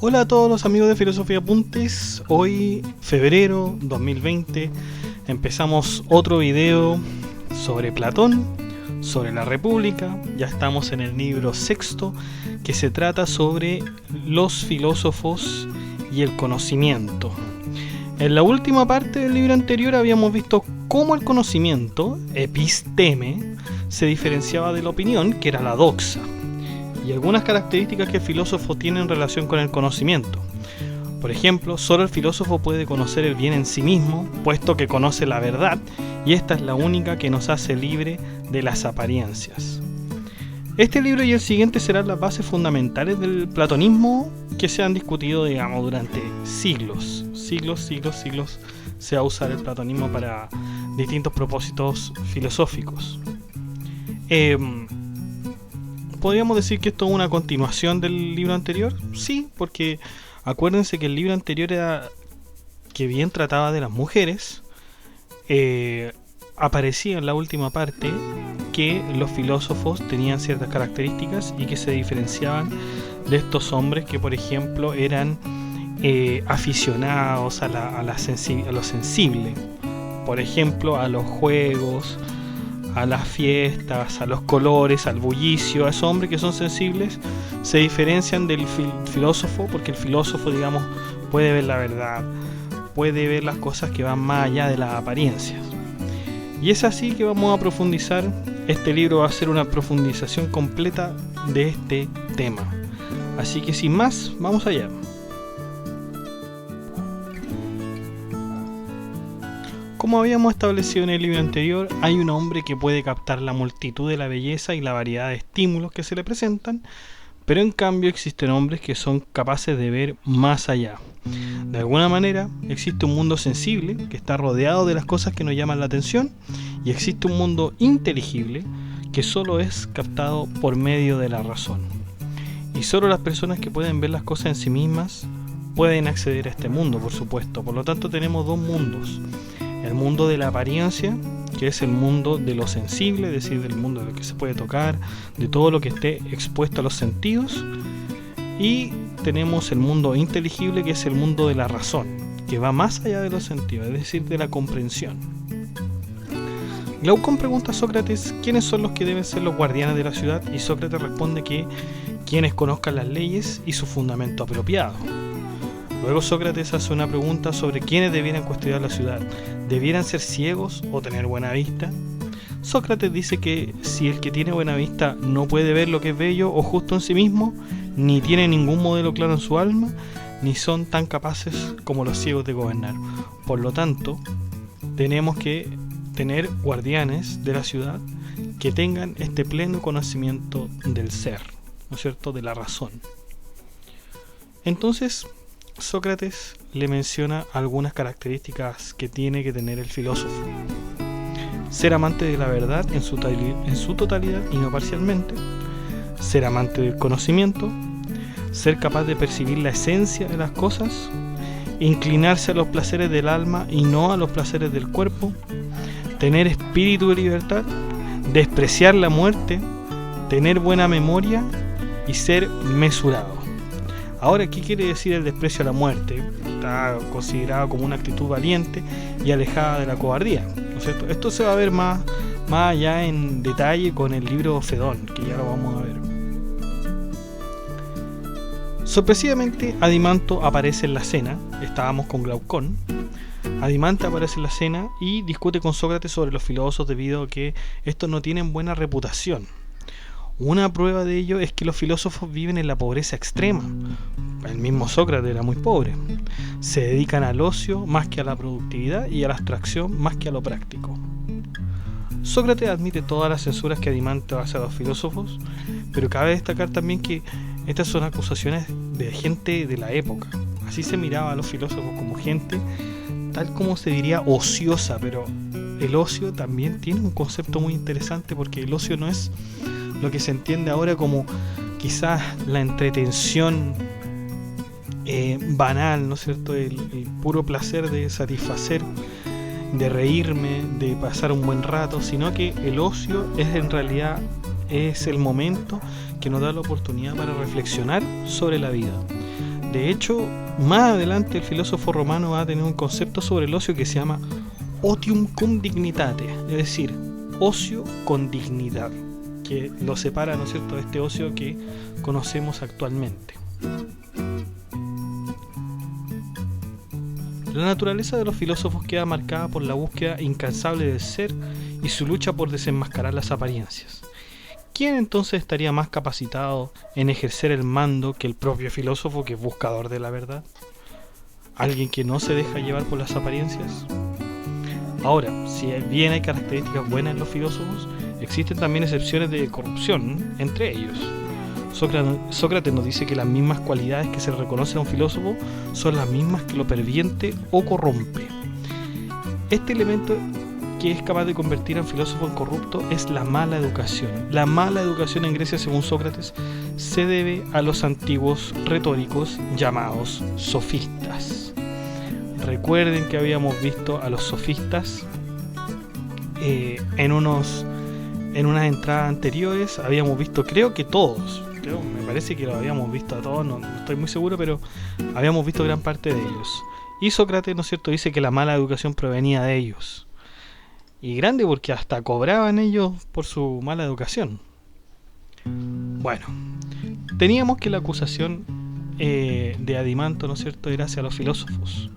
Hola a todos los amigos de Filosofía Apuntes. Hoy, febrero 2020, empezamos otro video sobre Platón, sobre la República. Ya estamos en el libro sexto, que se trata sobre los filósofos y el conocimiento. En la última parte del libro anterior habíamos visto cómo el conocimiento, episteme, se diferenciaba de la opinión, que era la doxa, y algunas características que el filósofo tiene en relación con el conocimiento. Por ejemplo, solo el filósofo puede conocer el bien en sí mismo, puesto que conoce la verdad, y esta es la única que nos hace libre de las apariencias. Este libro y el siguiente serán las bases fundamentales del platonismo que se han discutido, durante siglos. Se va a usar el platonismo para distintos propósitos filosóficos. ¿Podríamos decir que esto es una continuación del libro anterior? Sí, porque acuérdense que el libro anterior era que bien trataba de las mujeres. Aparecía en la última parte que los filósofos tenían ciertas características y que se diferenciaban de estos hombres que, por ejemplo, eran aficionados a lo sensible. Por ejemplo, a los juegos, a las fiestas, a los colores, al bullicio. A esos hombres que son sensibles se diferencian del filósofo, porque el filósofo, puede ver la verdad, puede ver las cosas que van más allá de las apariencias. Y es así que vamos a profundizar. Este libro va a ser una profundización completa de este tema. Así que sin más, vamos allá. Como habíamos establecido en el libro anterior, hay un hombre que puede captar la multitud de la belleza y la variedad de estímulos que se le presentan, pero en cambio existen hombres que son capaces de ver más allá. De alguna manera, existe un mundo sensible que está rodeado de las cosas que nos llaman la atención, y existe un mundo inteligible que solo es captado por medio de la razón. Y solo las personas que pueden ver las cosas en sí mismas pueden acceder a este mundo, por supuesto. Por lo tanto, tenemos dos mundos. El mundo de la apariencia, que es el mundo de lo sensible, es decir, del mundo de lo que se puede tocar, de todo lo que esté expuesto a los sentidos. Y tenemos el mundo inteligible, que es el mundo de la razón, que va más allá de los sentidos, es decir, de la comprensión. Glaucón pregunta a Sócrates quiénes son los que deben ser los guardianes de la ciudad, y Sócrates responde que quienes conozcan las leyes y su fundamento apropiado. Luego Sócrates hace una pregunta sobre quiénes debieran custodiar la ciudad. ¿Debieran ser ciegos o tener buena vista? Sócrates dice que si el que tiene buena vista no puede ver lo que es bello o justo en sí mismo, ni tiene ningún modelo claro en su alma, ni son tan capaces como los ciegos de gobernar. Por lo tanto, tenemos que tener guardianes de la ciudad que tengan este pleno conocimiento del ser, ¿no es cierto?, de la razón. Entonces, Sócrates le menciona algunas características que tiene que tener el filósofo: ser amante de la verdad en su totalidad y no parcialmente, ser amante del conocimiento, ser capaz de percibir la esencia de las cosas, inclinarse a los placeres del alma y no a los placeres del cuerpo, tener espíritu de libertad, despreciar la muerte, tener buena memoria y ser mesurado. Ahora, ¿qué quiere decir el desprecio a la muerte? Está considerado como una actitud valiente y alejada de la cobardía, ¿no es cierto? Esto se va a ver más allá en detalle con el libro Fedón, que ya lo vamos a ver. Sorpresivamente, Adimanto aparece en la cena. Estábamos con Glaucón. Adimanto aparece en la cena y discute con Sócrates sobre los filósofos debido a que estos no tienen buena reputación. Una prueba de ello es que los filósofos viven en la pobreza extrema. El mismo Sócrates era muy pobre. Se dedican al ocio más que a la productividad y a la abstracción más que a lo práctico. Sócrates admite todas las censuras que Adimanto hace a los filósofos, pero cabe destacar también que estas son acusaciones de gente de la época. Así se miraba a los filósofos, como gente, tal como se diría, ociosa, pero el ocio también tiene un concepto muy interesante, porque el ocio no es lo que se entiende ahora como quizás la entretención banal, ¿no es cierto?, el puro placer de satisfacer, de reírme, de pasar un buen rato, sino que el ocio es en realidad es el momento que nos da la oportunidad para reflexionar sobre la vida. De hecho, más adelante el filósofo romano va a tener un concepto sobre el ocio que se llama otium cum dignitate, es decir, ocio con dignidad, que lo separa, ¿no es cierto?, de este ocio que conocemos actualmente. La naturaleza de los filósofos queda marcada por la búsqueda incansable del ser y su lucha por desenmascarar las apariencias. ¿Quién entonces estaría más capacitado en ejercer el mando que el propio filósofo, que es buscador de la verdad? ¿Alguien que no se deja llevar por las apariencias? Ahora, si bien hay características buenas en los filósofos, existen también excepciones de corrupción entre ellos. Sócrates nos dice que las mismas cualidades que se le reconocen a un filósofo son las mismas que lo pervierte o corrompe. Este elemento que es capaz de convertir a un filósofo en corrupto es la mala educación. La mala educación en Grecia, según Sócrates, se debe a los antiguos retóricos llamados sofistas. Recuerden que habíamos visto a los sofistas en unas entradas anteriores. Habíamos visto, creo que todos, me parece que lo habíamos visto a todos, no estoy muy seguro, pero habíamos visto gran parte de ellos. Y Sócrates, ¿no es cierto?, dice que la mala educación provenía de ellos. Y grande, porque hasta cobraban ellos por su mala educación. Bueno, teníamos que la acusación de Adimanto, ¿no es cierto?, era hacia los filósofos.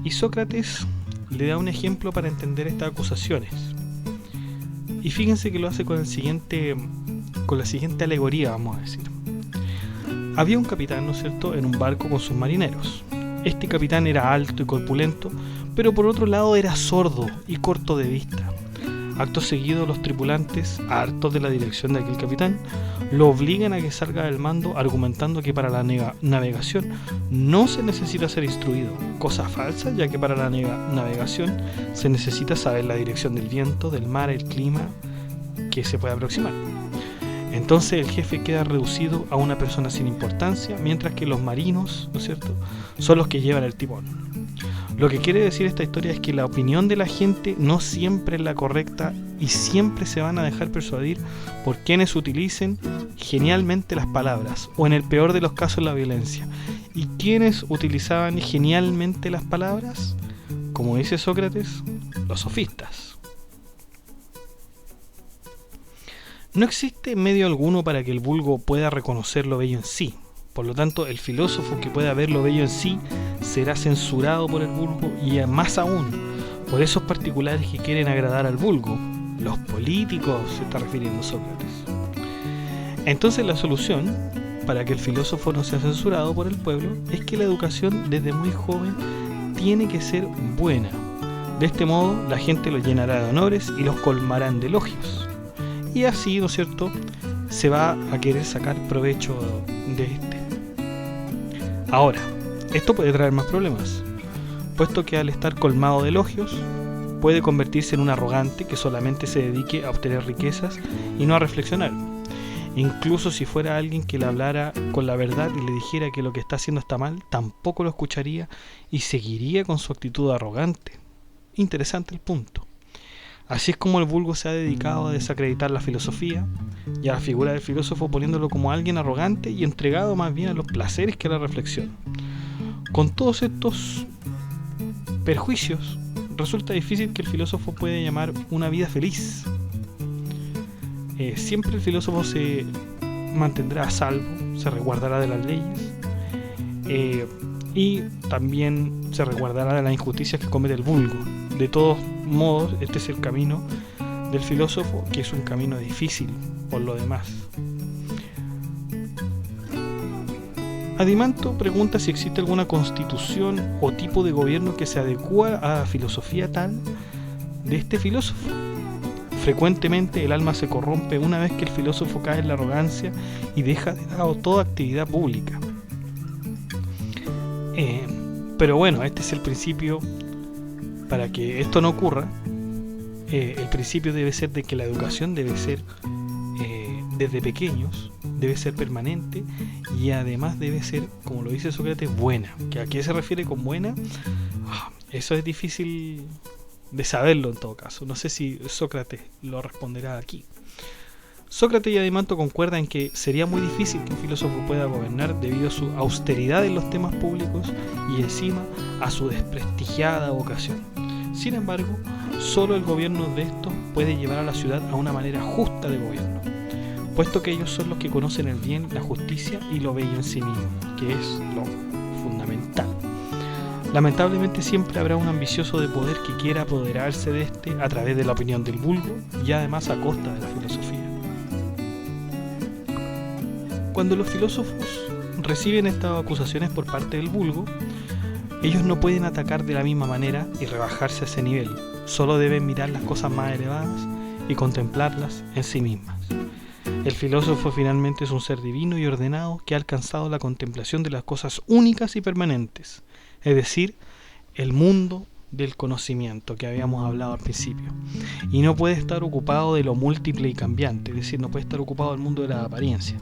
Y Sócrates le da un ejemplo para entender estas acusaciones. Y fíjense que lo hace con la siguiente alegoría, vamos a decir. Había un capitán, ¿no es cierto?, en un barco con sus marineros. Este capitán era alto y corpulento, pero por otro lado era sordo y corto de vista. Acto seguido, los tripulantes, hartos de la dirección de aquel capitán, lo obligan a que salga del mando, argumentando que para la navegación no se necesita ser instruido, cosa falsa, ya que para la navegación se necesita saber la dirección del viento, del mar, el clima que se puede aproximar. Entonces el jefe queda reducido a una persona sin importancia, mientras que los marinos, ¿no es cierto?, son los que llevan el timón. Lo que quiere decir esta historia es que la opinión de la gente no siempre es la correcta y siempre se van a dejar persuadir por quienes utilicen genialmente las palabras, o en el peor de los casos la violencia. ¿Y quiénes utilizaban genialmente las palabras? Como dice Sócrates, los sofistas. No existe medio alguno para que el vulgo pueda reconocer lo bello en sí. Por lo tanto, el filósofo que pueda ver lo bello en sí será censurado por el vulgo, y más aún por esos particulares que quieren agradar al vulgo. Los políticos, se está refiriendo Sócrates. Entonces la solución para que el filósofo no sea censurado por el pueblo es que la educación desde muy joven tiene que ser buena. De este modo la gente lo llenará de honores y los colmarán de elogios. Y así, ¿no es cierto?, se va a querer sacar provecho de este. Ahora, esto puede traer más problemas, puesto que al estar colmado de elogios, puede convertirse en un arrogante que solamente se dedique a obtener riquezas y no a reflexionar. Incluso si fuera alguien que le hablara con la verdad y le dijera que lo que está haciendo está mal, tampoco lo escucharía y seguiría con su actitud arrogante. Interesante el punto. Así es como el vulgo se ha dedicado a desacreditar la filosofía y a la figura del filósofo, poniéndolo como alguien arrogante y entregado más bien a los placeres que a la reflexión. Con todos estos perjuicios, resulta difícil que el filósofo pueda llamar una vida feliz. Siempre el filósofo se mantendrá a salvo, se resguardará de las leyes y también se resguardará de las injusticias que comete el vulgo. De todos modos, este es el camino del filósofo, que es un camino difícil por lo demás. Adimanto pregunta si existe alguna constitución o tipo de gobierno que se adecua a la filosofía tal de este filósofo. Frecuentemente el alma se corrompe una vez que el filósofo cae en la arrogancia y deja de lado toda actividad pública. Pero bueno, este es el principio. Para que esto no ocurra, el principio debe ser de que la educación debe ser desde pequeños, debe ser permanente y además debe ser, como lo dice Sócrates, buena. ¿A qué se refiere con buena? Eso es difícil de saberlo en todo caso. No sé si Sócrates lo responderá aquí. Sócrates y Adimanto concuerdan en que sería muy difícil que un filósofo pueda gobernar debido a su austeridad en los temas públicos y encima a su desprestigiada vocación. Sin embargo, solo el gobierno de estos puede llevar a la ciudad a una manera justa de gobierno, puesto que ellos son los que conocen el bien, la justicia y lo bello en sí mismo, que es lo fundamental. Lamentablemente siempre habrá un ambicioso de poder que quiera apoderarse de este a través de la opinión del vulgo y además a costa de la filosofía. Cuando los filósofos reciben estas acusaciones por parte del vulgo, ellos no pueden atacar de la misma manera y rebajarse a ese nivel, solo deben mirar las cosas más elevadas y contemplarlas en sí mismas. El filósofo finalmente es un ser divino y ordenado que ha alcanzado la contemplación de las cosas únicas y permanentes, es decir, el mundo del conocimiento que habíamos hablado al principio, y no puede estar ocupado de lo múltiple y cambiante, es decir, no puede estar ocupado del mundo de la apariencia.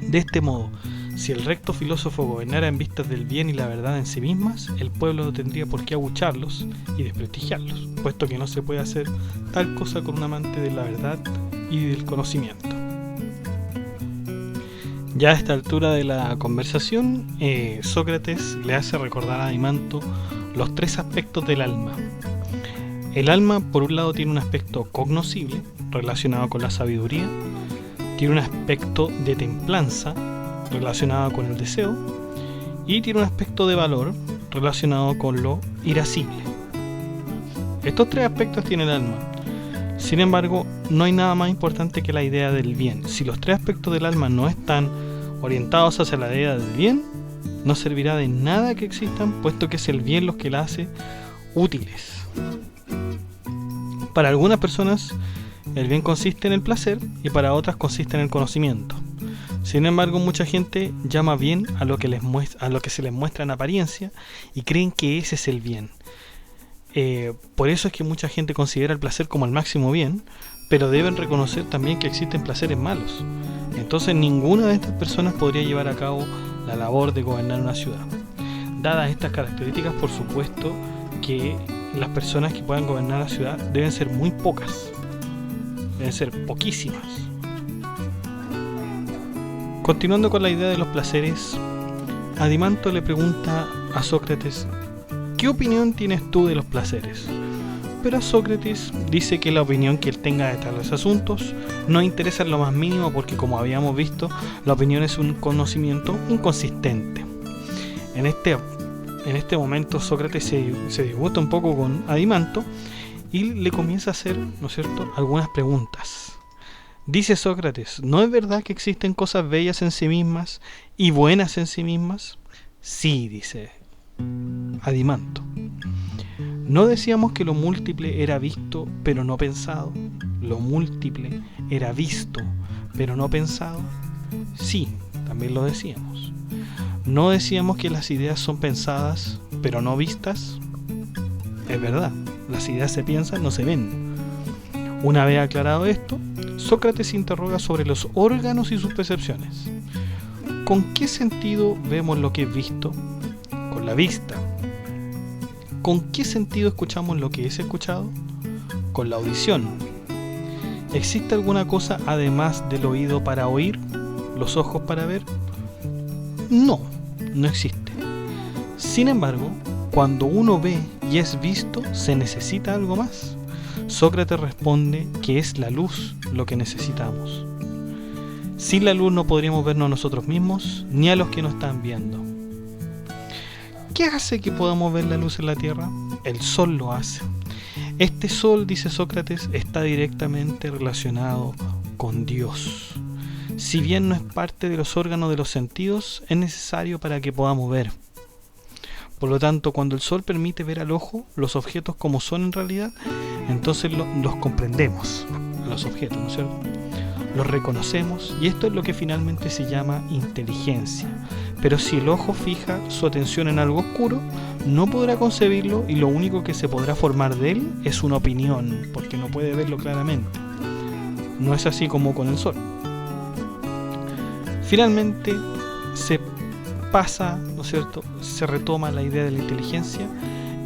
De este modo, si el recto filósofo gobernara en vistas del bien y la verdad en sí mismas, el pueblo no tendría por qué abucharlos y desprestigiarlos, puesto que no se puede hacer tal cosa con un amante de la verdad y del conocimiento. Ya a esta altura de la conversación, Sócrates le hace recordar a Adimanto los tres aspectos del alma. El alma, por un lado, tiene un aspecto cognoscible, relacionado con la sabiduría, tiene un aspecto de templanza, relacionado con el deseo, y tiene un aspecto de valor, relacionado con lo irascible. Estos tres aspectos tiene el alma. Sin embargo, no hay nada más importante que la idea del bien. Si los tres aspectos del alma no están orientados hacia la idea del bien, no servirá de nada que existan, puesto que es el bien los que la hace útiles. Para algunas personas, el bien consiste en el placer y para otras consiste en el conocimiento. Sin embargo, mucha gente llama bien a lo que se les muestra en apariencia y creen que ese es el bien. Por eso es que mucha gente considera el placer como el máximo bien, pero deben reconocer también que existen placeres malos. Entonces ninguna de estas personas podría llevar a cabo la labor de gobernar una ciudad. Dadas estas características, por supuesto que las personas que puedan gobernar la ciudad deben ser muy pocas, deben ser poquísimas. Continuando con la idea de los placeres, Adimanto le pregunta a Sócrates: ¿qué opinión tienes tú de los placeres? Pero Sócrates dice que la opinión que él tenga de tales asuntos no interesa en lo más mínimo porque, como habíamos visto, la opinión es un conocimiento inconsistente. En este momento Sócrates se disgusta un poco con Adimanto y le comienza a hacer, ¿no es cierto?, algunas preguntas. Dice Sócrates: ¿no es verdad que existen cosas bellas en sí mismas y buenas en sí mismas? Sí, dice Adimanto. ¿No decíamos que lo múltiple era visto pero no pensado? ¿Lo múltiple era visto pero no pensado? Sí, también lo decíamos. ¿No decíamos que las ideas son pensadas pero no vistas? Es verdad, las ideas se piensan, no se ven. Una vez aclarado esto, Sócrates interroga sobre los órganos y sus percepciones. ¿Con qué sentido vemos lo que es visto? Con la vista. ¿Con qué sentido escuchamos lo que es escuchado? Con la audición. ¿Existe alguna cosa además del oído para oír? ¿Los ojos para ver? No, no existe. Sin embargo, cuando uno ve y es visto, ¿se necesita algo más? Sócrates responde que es la luz lo que necesitamos. Sin la luz no podríamos vernos a nosotros mismos ni a los que nos están viendo. ¿Qué hace que podamos ver la luz en la Tierra? El sol lo hace. Este sol, dice Sócrates, está directamente relacionado con Dios. Si bien no es parte de los órganos de los sentidos, es necesario para que podamos ver. Por lo tanto, cuando el sol permite ver al ojo los objetos como son en realidad, entonces los comprendemos, los objetos, ¿no es cierto? Los reconocemos y esto es lo que finalmente se llama inteligencia. Pero si el ojo fija su atención en algo oscuro, no podrá concebirlo y lo único que se podrá formar de él es una opinión, porque no puede verlo claramente. No es así como con el sol. Finalmente se pasa, ¿no es cierto?, se retoma la idea de la inteligencia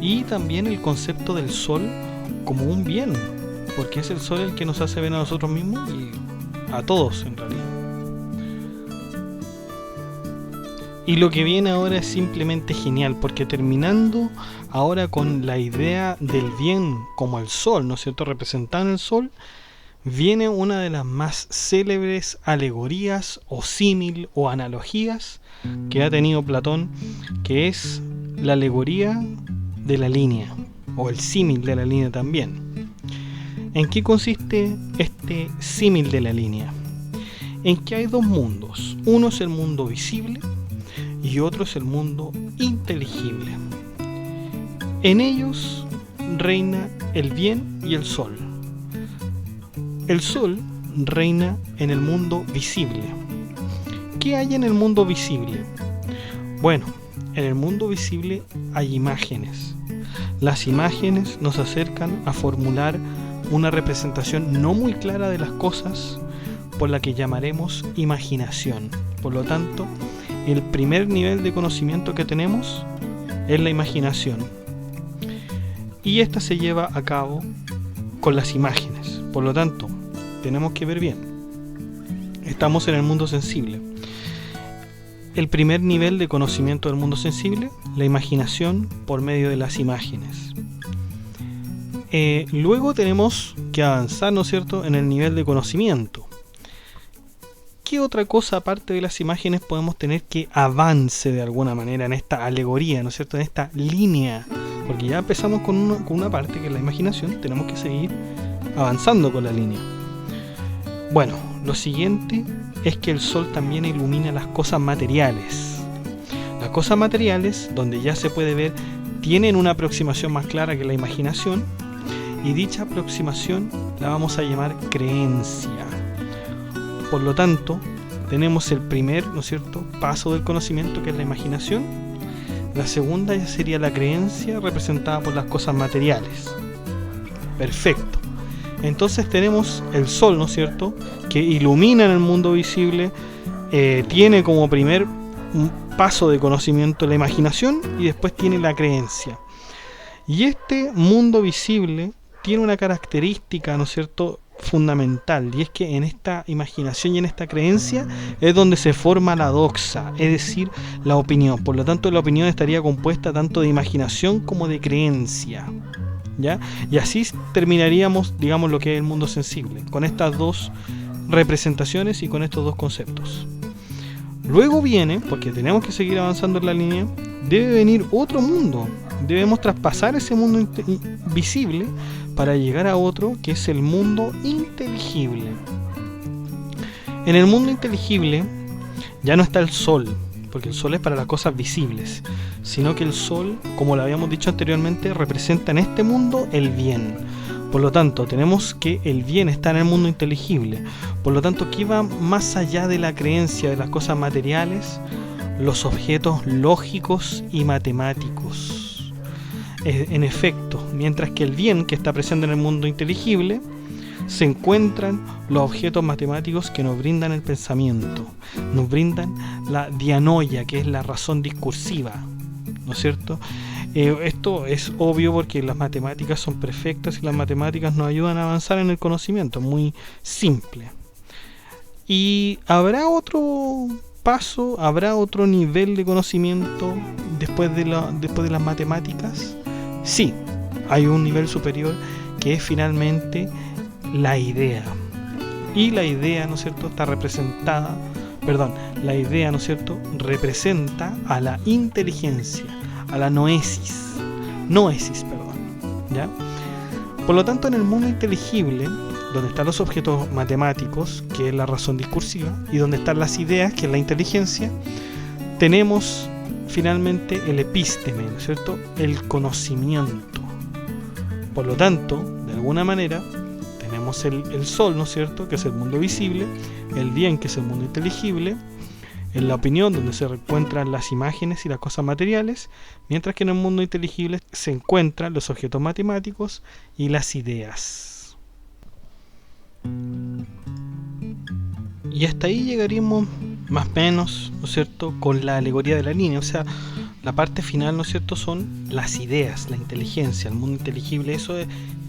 y también el concepto del sol como un bien, porque es el sol el que nos hace ver a nosotros mismos y a todos en realidad. Y lo que viene ahora es simplemente genial, porque terminando ahora con la idea del bien como el sol, ¿no es cierto?, representando el sol, viene una de las más célebres alegorías o símil o analogías que ha tenido Platón, que es la alegoría de la línea, o el símil de la línea también. ¿En qué consiste este símil de la línea? En que hay dos mundos. Uno es el mundo visible y otro es el mundo inteligible. En ellos reina el bien y el sol. El sol reina en el mundo visible. ¿Qué hay en el mundo visible? Bueno, en el mundo visible hay imágenes. Las imágenes nos acercan a formular una representación no muy clara de las cosas, por la que llamaremos imaginación. Por lo tanto, el primer nivel de conocimiento que tenemos es la imaginación. Y esta se lleva a cabo con las imágenes. Por lo tanto, tenemos que ver bien. Estamos en el mundo sensible. El primer nivel de conocimiento del mundo sensible, la imaginación por medio de las imágenes. Luego tenemos que avanzar, ¿no es cierto?, en el nivel de conocimiento. ¿Qué otra cosa aparte de las imágenes podemos tener que avance de alguna manera en esta alegoría, ¿no es cierto?, en esta línea? Porque ya empezamos con una parte que es la imaginación, tenemos que seguir avanzando con la línea. Bueno, lo siguiente es que el sol también ilumina las cosas materiales. Las cosas materiales, donde ya se puede ver, tienen una aproximación más clara que la imaginación, y dicha aproximación la vamos a llamar creencia. Por lo tanto, tenemos el primer, ¿no es cierto?, paso del conocimiento, que es la imaginación. La segunda ya sería la creencia, representada por las cosas materiales. Perfecto. Entonces tenemos el sol, ¿no es cierto?, que ilumina en el mundo visible, tiene como primer paso de conocimiento la imaginación y después tiene la creencia. Y este mundo visible tiene una característica, ¿no es cierto?, fundamental, y es que en esta imaginación y en esta creencia es donde se forma la doxa, es decir, la opinión. Por lo tanto, la opinión estaría compuesta tanto de imaginación como de creencia, ¿ya? Y así terminaríamos, digamos, lo que es el mundo sensible, con estas dos representaciones y con estos dos conceptos. Luego viene, porque tenemos que seguir avanzando en la línea, debe venir otro mundo. Debemos traspasar ese mundo visible para llegar a otro, que es el mundo inteligible. En el mundo inteligible ya no está el sol, porque el sol es para las cosas visibles, sino que el sol, como lo habíamos dicho anteriormente, representa en este mundo el bien. Por lo tanto, tenemos que el bien está en el mundo inteligible. Por lo tanto, ¿qué va más allá de la creencia de las cosas materiales? Los objetos lógicos y matemáticos. En efecto, mientras que el bien que está presente en el mundo inteligible, se encuentran los objetos matemáticos que nos brindan el pensamiento, nos brindan la dianoia, que es la razón discursiva, ¿no es cierto? Esto es obvio porque las matemáticas son perfectas y las matemáticas nos ayudan a avanzar en el conocimiento, muy simple. Y habrá otro paso, habrá otro nivel de conocimiento después de las matemáticas. Sí, hay un nivel superior que es finalmente la idea. Y la idea, ¿no es cierto?, está representada, la idea, ¿no es cierto?, representa a la inteligencia, a la noesis, ¿ya? Por lo tanto, en el mundo inteligible, donde están los objetos matemáticos, que es la razón discursiva, y donde están las ideas, que es la inteligencia, tenemos finalmente el epísteme, ¿no es cierto?, el conocimiento. Por lo tanto, de alguna manera, tenemos el sol, ¿no es cierto?, que es el mundo visible, el bien, que es el mundo inteligible, en la opinión, donde se encuentran las imágenes y las cosas materiales, mientras que en el mundo inteligible se encuentran los objetos matemáticos y las ideas. Y hasta ahí llegaríamos más o menos, ¿no es cierto?, con la alegoría de la línea. O sea, la parte final, ¿no es cierto?, son las ideas, la inteligencia, el mundo inteligible. Eso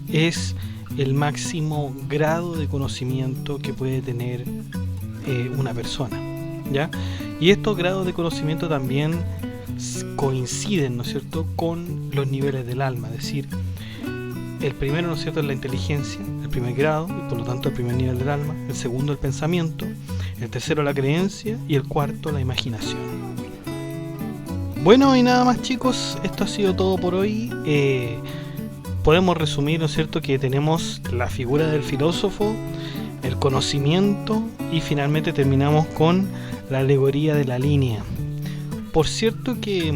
es el máximo grado de conocimiento que puede tener una persona, ¿ya? Y estos grados de conocimiento también coinciden, ¿no es cierto?, con los niveles del alma. Es decir, el primero, ¿no es cierto?, es la inteligencia, el primer grado, y por lo tanto el primer nivel del alma. El segundo, el pensamiento. El tercero, la creencia. Y el cuarto, la imaginación. Bueno, y nada más, chicos, esto ha sido todo por hoy. Podemos resumir, ¿no es cierto?, que tenemos la figura del filósofo, el conocimiento, y finalmente terminamos con la alegoría de la línea. Por cierto que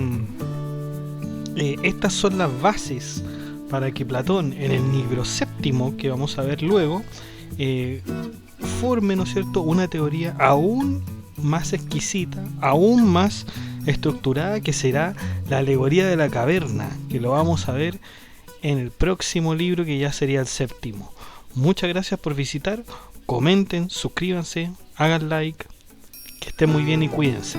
estas son las bases para que Platón, en el libro séptimo, que vamos a ver luego, forme, ¿no es cierto?, una teoría aún más exquisita, aún más estructurada, que será la alegoría de la caverna, que lo vamos a ver en el próximo libro, que ya sería el séptimo. Muchas gracias por visitar, comenten, suscríbanse, hagan like, que estén muy bien y cuídense.